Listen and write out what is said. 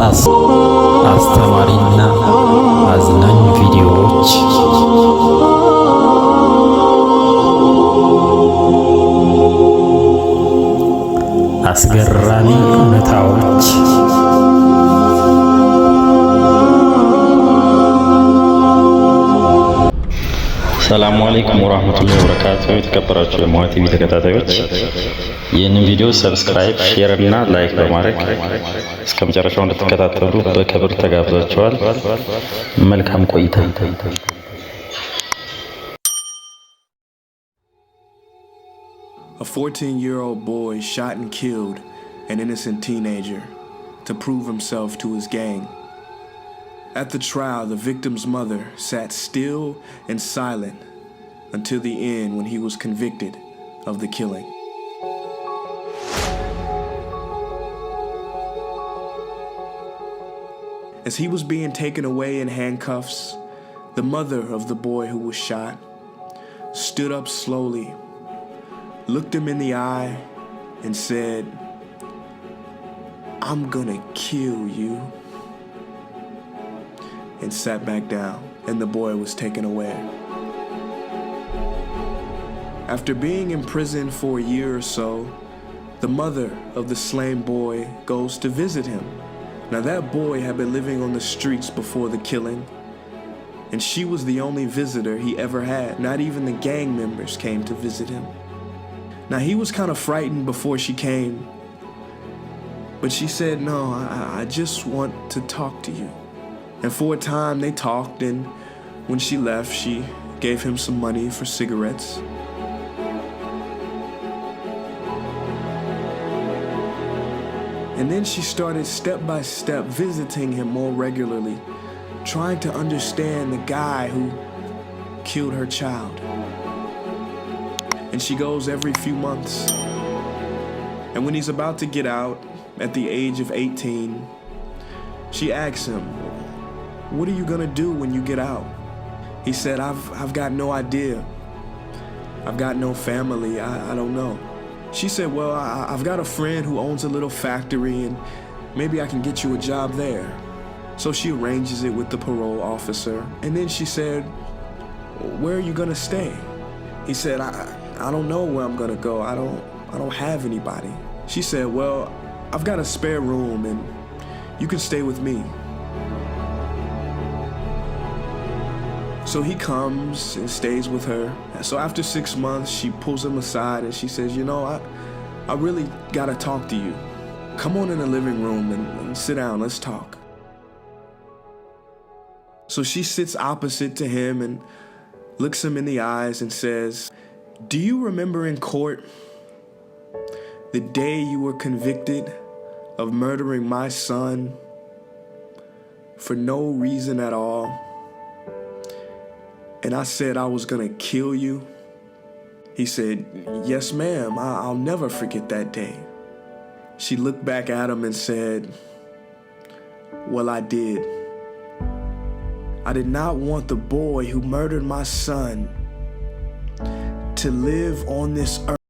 አስተማሪና አዝናኝ ቪዲዮዎች አስገራሚ እውነታዎች ሰላሙ አለይኩም ወራህመቱላሂ ወበረካቱሁ። የተከበራችሁ የሞሃ ቲቪ ተከታታዮች ይህንን ቪዲዮ ሰብስክራይብ፣ ሼር እና ላይክ በማድረግ እስከ መጨረሻው እንድትከታተሉ በክብር ተጋብዛችኋል። መልካም ቆይታ። A 14-year-old boy shot and killed an innocent teenager to prove himself to his gang. At the trial, the victim's mother sat still and silent until the end when he was convicted of the killing. As he was being taken away in handcuffs, the mother of the boy who was shot stood up slowly, looked him in the eye, and said, "I'm gonna kill you," and sat back down, and the boy was taken away. After being in prison for a year or so, the mother of the slain boy goes to visit him. Now that boy had been living on the streets before the killing, and she was the only visitor he ever had. Not even the gang members came to visit him. Now he was kind of frightened before she came, but she said, "No, I just want to talk to you." And for a time they talked, and when she left, she gave him some money for cigarettes. And then she started step by step visiting him more regularly, trying to understand the guy who killed her child. And she goes every few months. And when he's about to get out at the age of 18, she asks him, "What are you gonna do when you get out?" He said, I've got no idea. I've got no family. I don't know. She said, "Well, I've got a friend who owns a little factory, and maybe I can get you a job there." So she arranges it with the parole officer. And then she said, "Where are you gonna stay?" He said, I don't know where I'm gonna go. I don't have anybody." She said, "Well, I've got a spare room, and you can stay with me." So he comes and stays with her. So after 6 months, she pulls him aside and she says, "You know, I really gotta talk to you. Come on in the living room and sit down, let's talk." So she sits opposite to him and looks him in the eyes and says, "Do you remember in court the day you were convicted of murdering my son for no reason at all? And I said I was gonna kill you?" He said, "Yes, ma'am, I'll never forget that day." She looked back at him and said, "Well, I did. I did not want the boy who murdered my son to live on this earth."